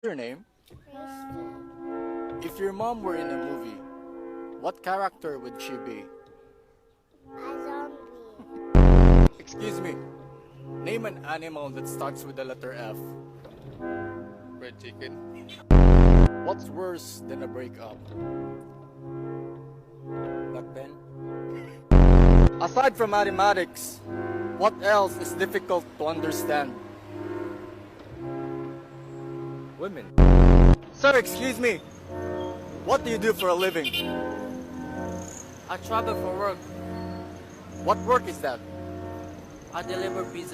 Your name? Christy. If your mom were in a movie, what character would she be? A zombie. Excuse me. Name an animal that starts with the letter F. Fried chicken. What's worse than a breakup? Black pen. Aside from mathematics, what else is difficult to understand? Women. Sir, excuse me. What do you do for a living? I travel for work. What work is that? I deliver pizza.